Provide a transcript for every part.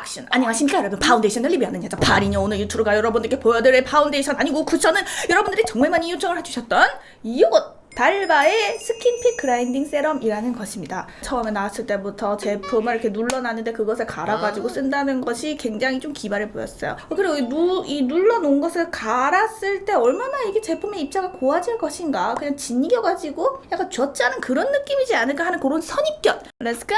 액션! 안녕하십니까 여러분, 파운데이션을 리뷰하는 여자 파리녀. 오늘 유튜브가 여러분들께 보여드릴 파운데이션 아니고 쿠션은 여러분들이 정말 많이 요청을 해주셨던 이것! 달바의 스킨핏 그라인딩 세럼이라는 것입니다. 처음에 나왔을 때부터 제품을 이렇게 눌러놨는데 그것을 갈아가지고 쓴다는 것이 굉장히 좀 기발해 보였어요. 그리고 이 눌러놓은 것을 갈았을 때 얼마나 이게 제품의 입자가 고와질 것인가, 그냥 짓이겨가지고 약간 쥐어짜는 그런 느낌이지 않을까 하는 그런 선입견. 렛츠고!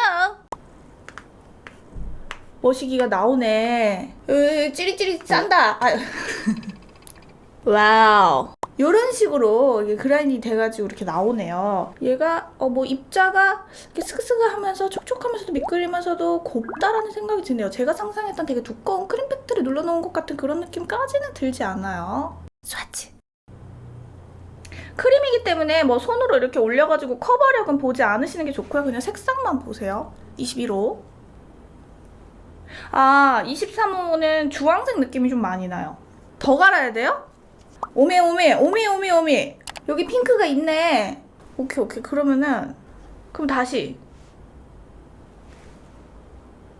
머시기가 나오네. 찌릿찌릿 짠다. 와우. 이런 식으로 이게 그라인딩 돼가지고 이렇게 나오네요. 얘가 뭐 입자가 이렇게 스크스크하면서 촉촉하면서도 미끌리면서도 곱다라는 생각이 드네요. 제가 상상했던 되게 두꺼운 크림 팩트를 눌러놓은 것 같은 그런 느낌까지는 들지 않아요. 스와치. 크림이기 때문에 뭐 손으로 이렇게 올려가지고 커버력은 보지 않으시는 게 좋고요. 그냥 색상만 보세요. 21호. 23호는 주황색 느낌이 좀 많이 나요. 더 갈아야 돼요? 오메. 여기 핑크가 있네. 오케이. 그러면은 그럼 다시.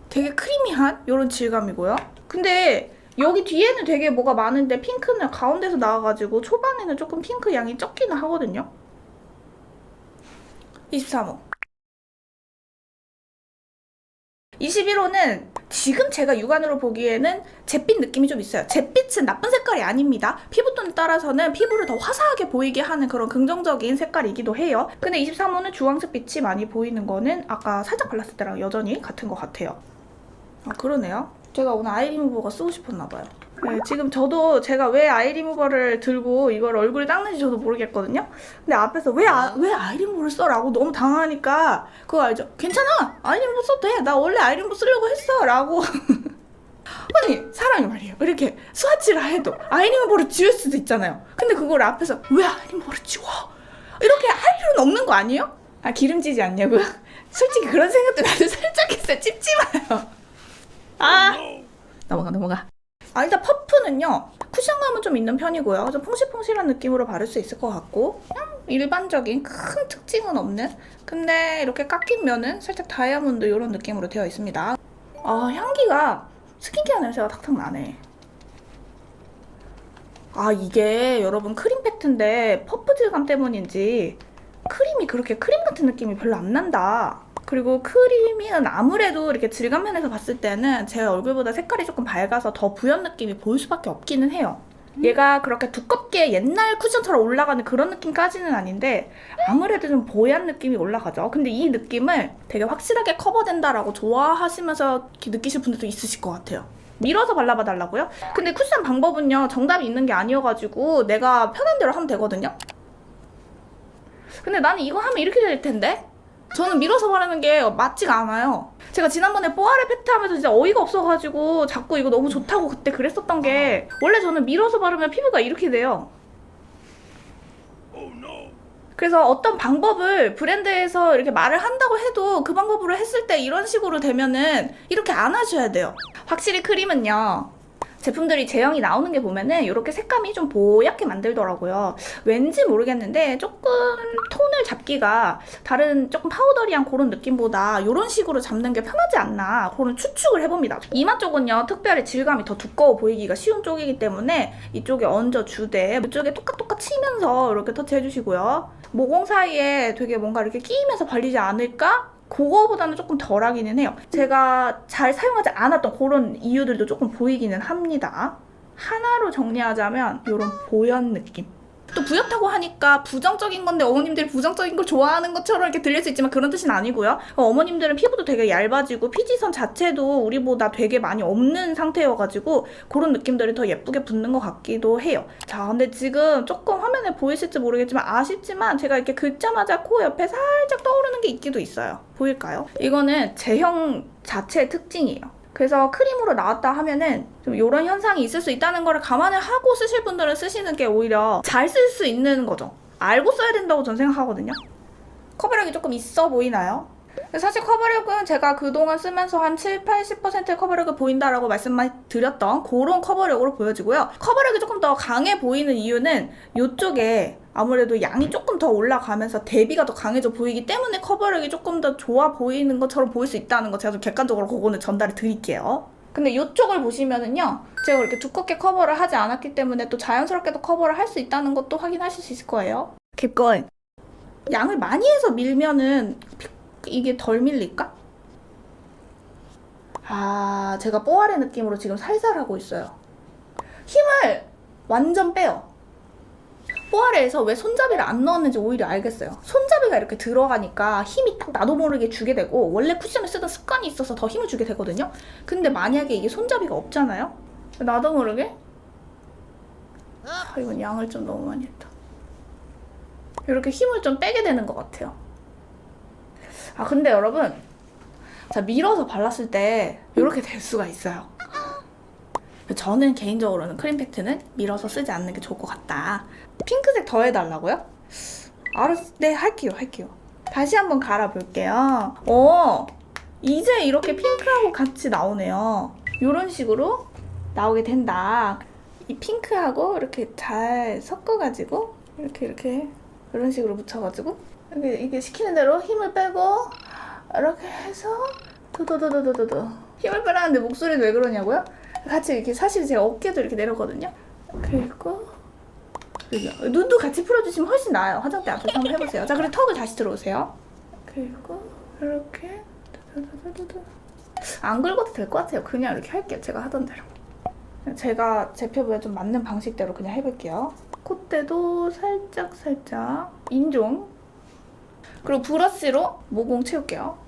되게 크리미한 이런 질감이고요. 근데 여기 뒤에는 되게 뭐가 많은데 핑크는 가운데서 나와가지고 초반에는 조금 핑크 양이 적기는 하거든요. 23호. 21호는 지금 제가 육안으로 보기에는 잿빛 느낌이 좀 있어요. 잿빛은 나쁜 색깔이 아닙니다. 피부톤에 따라서는 피부를 더 화사하게 보이게 하는 그런 긍정적인 색깔이기도 해요. 근데 23호는 주황색 빛이 많이 보이는 거는 아까 살짝 발랐을 때랑 여전히 같은 것 같아요. 그러네요. 제가 오늘 아이 리무버가 쓰고 싶었나 봐요. 네, 지금 저도 제가 왜 아이 리무버를 들고 이걸 얼굴에 닦는지 저도 모르겠거든요. 근데 앞에서 왜 아이 리무버를 써? 라고 너무 당하니까 그거 알죠? 괜찮아! 아이 리무버 써도 돼! 나 원래 아이 리무버 쓰려고 했어! 라고. 아니 사람이 말이에요. 이렇게 스와치를 해도 아이 리무버를 지울 수도 있잖아요. 근데 그걸 앞에서 왜 아이 리무버를 지워? 이렇게 할 필요는 없는 거 아니에요? 기름지지 않냐고요? 솔직히 그런 생각도 나도 살짝 했어요. 찝찝해요. 넘어가. 일단 퍼프는요, 쿠션감은 좀 있는 편이고요. 좀 퐁실퐁실한 느낌으로 바를 수 있을 것 같고, 일반적인 큰 특징은 없는, 근데 이렇게 깎인 면은 살짝 다이아몬드 이런 느낌으로 되어 있습니다. 향기가 스킨케어 냄새가 탁탁 나네. 이게 여러분 크림 팩트인데 퍼프 질감 때문인지 크림이 그렇게 크림 같은 느낌이 별로 안 난다. 그리고 크림은 아무래도 이렇게 질감 면에서 봤을 때는 제 얼굴보다 색깔이 조금 밝아서 더 부연 느낌이 보일 수밖에 없기는 해요. 얘가 그렇게 두껍게 옛날 쿠션처럼 올라가는 그런 느낌까지는 아닌데 아무래도 좀 보얀 느낌이 올라가죠. 근데 이 느낌을 되게 확실하게 커버된다라고 좋아하시면서 느끼실 분들도 있으실 것 같아요. 밀어서 발라봐 달라고요? 근데 쿠션 방법은요, 정답이 있는 게 아니어가지고 내가 편한 대로 하면 되거든요. 근데 나는 이거 하면 이렇게 될 텐데? 저는 밀어서 바르는 게 맞지가 않아요. 제가 지난번에 뽀아레 팩트 하면서 진짜 어이가 없어가지고 자꾸 이거 너무 좋다고 그때 그랬었던 게, 원래 저는 밀어서 바르면 피부가 이렇게 돼요. 그래서 어떤 방법을 브랜드에서 이렇게 말을 한다고 해도 그 방법으로 했을 때 이런 식으로 되면은 이렇게 안 하셔야 돼요. 확실히 크림은요, 제품들이 제형이 나오는 게 보면은 이렇게 색감이 좀 보얗게 만들더라고요. 왠지 모르겠는데 조금 톤을 잡기가 다른 조금 파우더리한 그런 느낌보다 이런 식으로 잡는 게 편하지 않나, 그런 추측을 해봅니다. 이마 쪽은요, 특별히 질감이 더 두꺼워 보이기가 쉬운 쪽이기 때문에 이쪽에 얹어주되 이쪽에 똑같 치면서 이렇게 터치해주시고요. 모공 사이에 되게 뭔가 이렇게 끼이면서 발리지 않을까? 그거보다는 조금 덜하기는 해요. 제가 잘 사용하지 않았던 그런 이유들도 조금 보이기는 합니다. 하나로 정리하자면 이런 보연 느낌. 또 부옇다고 하니까 부정적인 건데 어머님들이 부정적인 걸 좋아하는 것처럼 이렇게 들릴 수 있지만 그런 뜻은 아니고요. 어머님들은 피부도 되게 얇아지고 피지선 자체도 우리보다 되게 많이 없는 상태여가지고 그런 느낌들이 더 예쁘게 붙는 것 같기도 해요. 자, 근데 지금 조금 화면에 보이실지 모르겠지만 아쉽지만 제가 이렇게 긁자마자 코 옆에 살짝 떠오르는 게 있기도 있어요. 보일까요? 이거는 제형 자체의 특징이에요. 그래서 크림으로 나왔다 하면은 좀 이런 현상이 있을 수 있다는 거를 감안을 하고 쓰실 분들은 쓰시는 게 오히려 잘 쓸 수 있는 거죠. 알고 써야 된다고 전 생각하거든요. 커버력이 조금 있어 보이나요? 사실 커버력은 제가 그동안 쓰면서 한 7-80%의 커버력을 보인다라고 말씀드렸던 그런 커버력으로 보여지고요. 커버력이 조금 더 강해 보이는 이유는 이쪽에 아무래도 양이 조금 더 올라가면서 대비가 더 강해져 보이기 때문에 커버력이 조금 더 좋아 보이는 것처럼 보일 수 있다는 거 제가 좀 객관적으로 그거는 전달해 드릴게요. 근데 이쪽을 보시면은요, 제가 이렇게 두껍게 커버를 하지 않았기 때문에 또 자연스럽게도 커버를 할 수 있다는 것도 확인하실 수 있을 거예요. Keep going. 양을 많이 해서 밀면은 이게 덜 밀릴까? 아, 제가 뽀아레 느낌으로 지금 살살 하고 있어요. 힘을 완전 빼요. 뽀아레에서 왜 손잡이를 안 넣었는지 오히려 알겠어요. 손잡이가 이렇게 들어가니까 힘이 딱 나도 모르게 주게 되고, 원래 쿠션을 쓰던 습관이 있어서 더 힘을 주게 되거든요. 근데 만약에 이게 손잡이가 없잖아요? 나도 모르게 이건 양을 좀 너무 많이 했다. 이렇게 힘을 좀 빼게 되는 것 같아요. 아, 근데 여러분, 자, 밀어서 발랐을 때 이렇게 될 수가 있어요. 저는 개인적으로는 크림 팩트는 밀어서 쓰지 않는 게 좋을 것 같다. 핑크색 더 해달라고요? 알았어. 네, 할게요. 다시 한번 갈아볼게요. 이제 이렇게 핑크하고 같이 나오네요. 이런 식으로 나오게 된다. 이 핑크하고 이렇게 잘 섞어가지고 이렇게 이런 식으로 묻혀가지고 이게 시키는 대로 힘을 빼고 이렇게 해서 도도도도도도 힘을 빼라는데 목소리는 왜 그러냐고요? 같이 이렇게 사실 제가 어깨도 이렇게 내렸거든요. 그리고 눈도 같이 풀어주시면 훨씬 나아요. 화장대 앞에서 한번 해보세요. 자, 그리고 턱을 다시 들어오세요. 그리고 이렇게 안 긁어도 될 것 같아요. 그냥 이렇게 할게요. 제가 하던 대로. 제가 제 피부에 좀 맞는 방식대로 그냥 해볼게요. 콧대도 살짝 인종. 그리고 브러쉬로 모공 채울게요.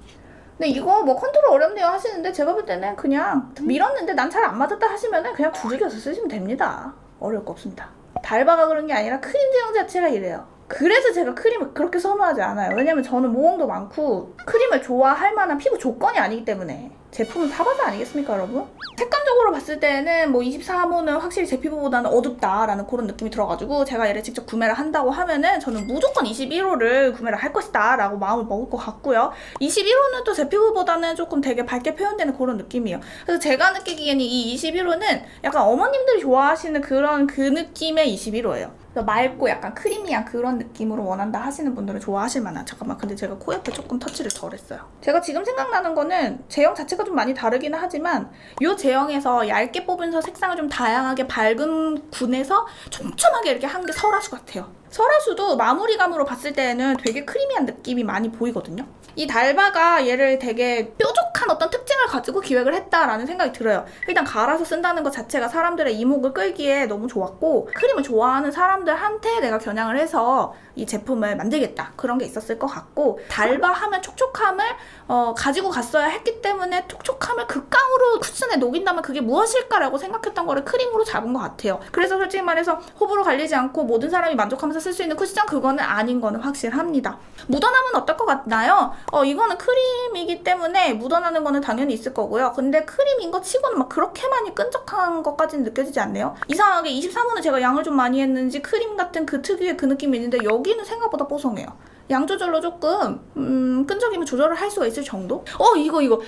근데 이거 뭐 컨트롤 어렵네요 하시는데 제가 볼 때는 그냥 밀었는데 난 잘 안 맞았다 하시면은 그냥 두들겨서 쓰시면 됩니다. 어려울 거 없습니다. 달바가 그런 게 아니라 크림 제형 자체가 이래요. 그래서 제가 크림을 그렇게 선호하지 않아요. 왜냐면 저는 모공도 많고 크림을 좋아할 만한 피부 조건이 아니기 때문에. 제품은 사바사 아니겠습니까, 여러분? 색감적으로 봤을 때는 뭐 24호는 확실히 제 피부보다는 어둡다라는 그런 느낌이 들어가지고 제가 얘를 직접 구매를 한다고 하면은 저는 무조건 21호를 구매를 할 것이다 라고 마음을 먹을 것 같고요. 21호는 또 제 피부보다는 조금 되게 밝게 표현되는 그런 느낌이에요. 그래서 제가 느끼기에는 이 21호는 약간 어머님들이 좋아하시는 그런 그 느낌의 21호예요. 맑고 약간 크리미한 그런 느낌으로 원한다 하시는 분들은 좋아하실 만한. 잠깐만, 근데 제가 코 옆에 조금 터치를 덜 했어요. 제가 지금 생각나는 거는 제형 자체가 좀 많이 다르기는 하지만 이 제형에서 얇게 뽑으면서 색상을 좀 다양하게 밝은 군에서 촘촘하게 이렇게 한 게 설화수 같아요. 설화수도 마무리감으로 봤을 때는 되게 크리미한 느낌이 많이 보이거든요. 이 달바가 얘를 되게 뾰족한 어떤 특징을 가지고 기획을 했다라는 생각이 들어요. 일단 갈아서 쓴다는 것 자체가 사람들의 이목을 끌기에 너무 좋았고, 크림을 좋아하는 사람들한테 내가 겨냥을 해서 이 제품을 만들겠다, 그런 게 있었을 것 같고, 달바 하면 촉촉함을 가지고 갔어야 했기 때문에 촉촉함을 극강으로 쿠션에 녹인다면 그게 무엇일까라고 생각했던 거를 크림으로 잡은 것 같아요. 그래서 솔직히 말해서 호불호 갈리지 않고 모든 사람이 만족하면서 쓸 수 있는 쿠션, 그거는 아닌 거는 확실합니다. 묻어남은 어떨 것 같나요? 이거는 크림이기 때문에 묻어나는 거는 당연히 있을 거고요. 근데 크림인 거 치고는 막 그렇게 많이 끈적한 것까지는 느껴지지 않네요. 이상하게 23호는 제가 양을 좀 많이 했는지 크림 같은 그 특유의 그 느낌이 있는데 여기는 생각보다 뽀송해요. 양 조절로 조금 끈적임을 조절을 할 수가 있을 정도?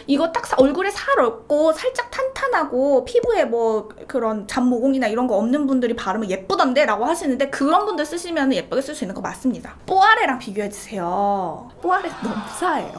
이거 딱 얼굴에 살 없고 살짝 탄탄하고 피부에 뭐 그런 잡모공이나 이런 거 없는 분들이 바르면 예쁘던데 라고 하시는데, 그런 분들 쓰시면 예쁘게 쓸 수 있는 거 맞습니다. 뽀아레랑 비교해주세요. 뽀아레 너무 싸해요.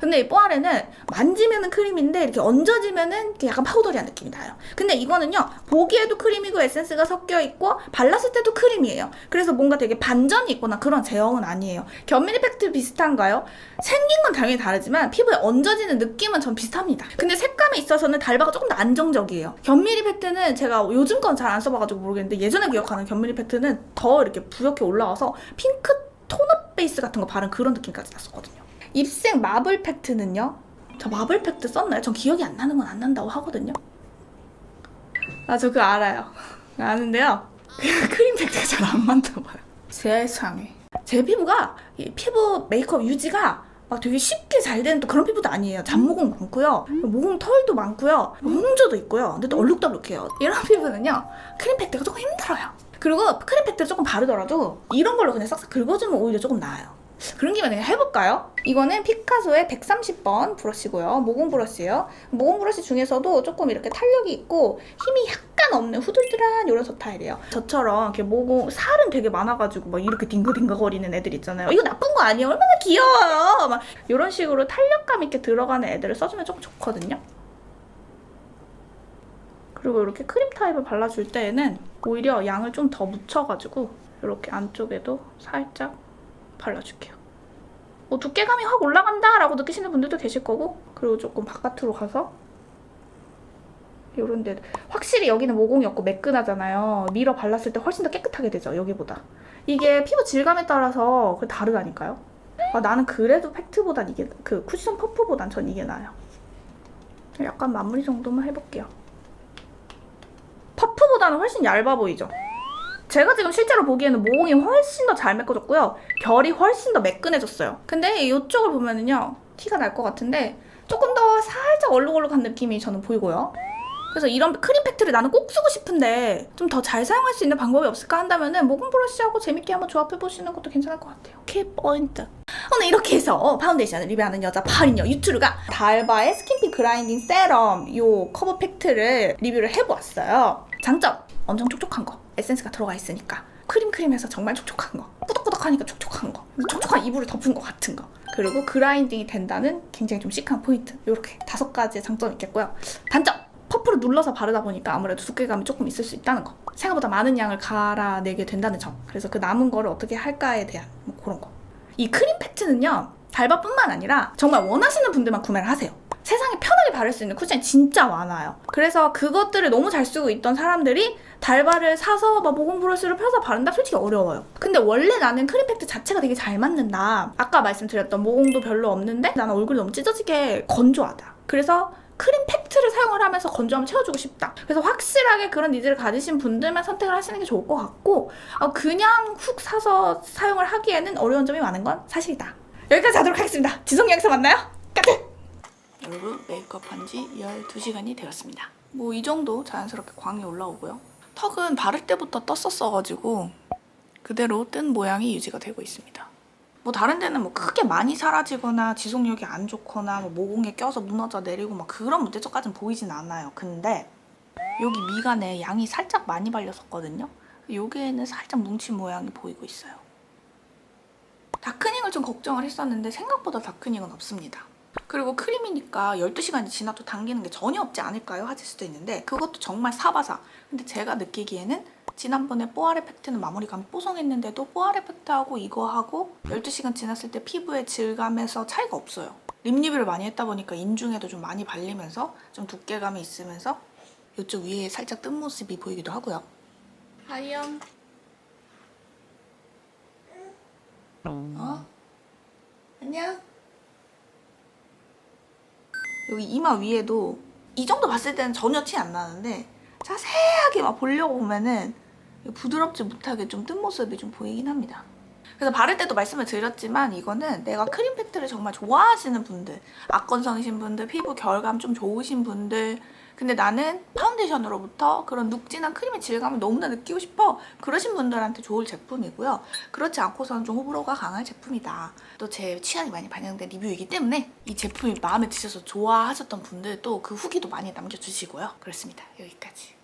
근데 이 뽀아레는 만지면은 크림인데 이렇게 얹어지면은 약간 파우더리한 느낌이 나요. 근데 이거는요, 보기에도 크림이고 에센스가 섞여 있고 발랐을 때도 크림이에요. 그래서 뭔가 되게 반전이 있거나 그런 제형은 아니에요. 견밀 팩트 비슷한가요? 생긴 건 당연히 다르지만 피부에 얹어지는 느낌은 전 비슷합니다. 근데 색감에 있어서는 달바가 조금 더 안정적이에요. 견밀 이펙트는 제가 요즘 건 잘 안 써봐가지고 모르겠는데 예전에 기억하는 견밀 이펙트는 더 이렇게 부옇게 올라와서 핑크 톤업 베이스 같은 거 바른 그런 느낌까지 났었거든요. 입색 마블 팩트는요? 저 마블 팩트 썼나요? 전 기억이 안 나는 건 안 난다고 하거든요. 저 그거 알아요. 아는데요. 크림 팩트가 잘 안 맞나봐요. 세상에. 제 피부가 피부 메이크업 유지가 막 되게 쉽게 잘 되는 또 그런 피부도 아니에요. 잡모공 많고요. 모공 털도 많고요. 홍조도 있고요. 근데 또 얼룩덜룩해요. 이런 피부는요, 크림 팩트가 조금 힘들어요. 그리고 크림 팩트를 조금 바르더라도 이런 걸로 그냥 싹싹 긁어주면 오히려 조금 나아요. 그런 김에 그냥 해볼까요? 이거는 피카소의 130번 브러쉬고요. 모공 브러쉬예요. 모공 브러쉬 중에서도 조금 이렇게 탄력이 있고 힘이 약간 없는 후들들한 이런 스타일이에요. 저처럼 이렇게 모공 살은 되게 많아가지고 막 이렇게 딩글딩글 거리는 애들 있잖아요. 이거 나쁜 거 아니에요? 얼마나 귀여워요. 막 이런 식으로 탄력감 있게 들어가는 애들을 써주면 조금 좋거든요. 그리고 이렇게 크림 타입을 발라줄 때에는 오히려 양을 좀 더 묻혀가지고 이렇게 안쪽에도 살짝 발라줄게요. 뭐 두께감이 확 올라간다 라고 느끼시는 분들도 계실 거고, 그리고 조금 바깥으로 가서 이런 데 확실히 여기는 모공이 없고 매끈하잖아요. 밀어 발랐을 때 훨씬 더 깨끗하게 되죠, 여기보다. 이게 피부 질감에 따라서 다르다니까요. 나는 그래도 팩트보단 이게 그 쿠션 퍼프보단 전 이게 나아요. 약간 마무리 정도만 해볼게요. 퍼프보다는 훨씬 얇아 보이죠? 제가 지금 실제로 보기에는 모공이 훨씬 더 잘 메꿔졌고요. 결이 훨씬 더 매끈해졌어요. 근데 이쪽을 보면은요, 티가 날 것 같은데 조금 더 살짝 얼룩얼룩한 느낌이 저는 보이고요. 그래서 이런 크림 팩트를 나는 꼭 쓰고 싶은데 좀 더 잘 사용할 수 있는 방법이 없을까 한다면은 모공 브러쉬하고 재밌게 한번 조합해보시는 것도 괜찮을 것 같아요. 키 포인트. 오늘 이렇게 해서 파운데이션을 리뷰하는 여자 파리녀 유튜루가 달바의 스킨핏 그라인딩 세럼 요 커버 팩트를 리뷰를 해보았어요. 장점! 엄청 촉촉한 거. 에센스가 들어가 있으니까. 크림해서 정말 촉촉한 거. 꾸덕꾸덕하니까 촉촉한 거. 촉촉한 이불을 덮은 것 같은 거. 그리고 그라인딩이 된다는 굉장히 좀 시크한 포인트. 이렇게 5가지의 장점이 있겠고요. 단점! 퍼프를 눌러서 바르다 보니까 아무래도 두께감이 조금 있을 수 있다는 거. 생각보다 많은 양을 갈아내게 된다는 점. 그래서 그 남은 거를 어떻게 할까에 대한 뭐 그런 거. 이 크림 팩트는요, 달바뿐만 아니라 정말 원하시는 분들만 구매를 하세요. 세상에 편하게 바를 수 있는 쿠션이 진짜 많아요. 그래서 그것들을 너무 잘 쓰고 있던 사람들이 달바를 사서 막 모공 브러쉬를 펴서 바른다? 솔직히 어려워요. 근데 원래 나는 크림 팩트 자체가 되게 잘 맞는다. 아까 말씀드렸던 모공도 별로 없는데 나는 얼굴이 너무 찢어지게 건조하다. 그래서 크림 팩트를 사용을 하면서 건조함을 채워주고 싶다. 그래서 확실하게 그런 니즈를 가지신 분들만 선택을 하시는 게 좋을 것 같고, 그냥 훅 사서 사용을 하기에는 어려운 점이 많은 건 사실이다. 여기까지 하도록 하겠습니다. 지성 영상 만나요. 까짓! 여러분, 메이크업 한 지 12시간이 되었습니다. 뭐 이 정도 자연스럽게 광이 올라오고요. 턱은 바를 때부터 떴었어가지고 그대로 뜬 모양이 유지가 되고 있습니다. 뭐 다른 데는 뭐 크게 많이 사라지거나 지속력이 안 좋거나 뭐 모공에 껴서 무너져 내리고 막 그런 문제점까지는 보이진 않아요. 근데 여기 미간에 양이 살짝 많이 발렸었거든요. 여기에는 살짝 뭉친 모양이 보이고 있어요. 다크닝을 좀 걱정을 했었는데 생각보다 다크닝은 없습니다. 그리고 크림이니까 12시간이 지나도 당기는 게 전혀 없지 않을까요? 하실 수도 있는데 그것도 정말 사바사. 근데 제가 느끼기에는 지난번에 뽀알 에펙트는 마무리감이 뽀송했는데도 뽀알 에펙트하고 이거하고 12시간 지났을 때 피부의 질감에서 차이가 없어요. 립 리뷰를 많이 했다 보니까 인중에도 좀 많이 발리면서 좀 두께감이 있으면서 이쪽 위에 살짝 뜬 모습이 보이기도 하고요. 하이엄. 안녕. 여기 이마 위에도 이 정도 봤을 때는 전혀 티 안 나는데 자세하게 막 보려고 보면은 부드럽지 못하게 좀 뜬 모습이 좀 보이긴 합니다. 그래서 바를 때도 말씀을 드렸지만 이거는 내가 크림 팩트를 정말 좋아하시는 분들, 악건성이신 분들, 피부 결감 좀 좋으신 분들, 근데 나는 파운데이션으로부터 그런 눅진한 크림의 질감을 너무나 느끼고 싶어, 그러신 분들한테 좋을 제품이고요. 그렇지 않고서는 좀 호불호가 강한 제품이다. 또 제 취향이 많이 반영된 리뷰이기 때문에 이 제품이 마음에 드셔서 좋아하셨던 분들도 그 후기도 많이 남겨주시고요. 그렇습니다. 여기까지.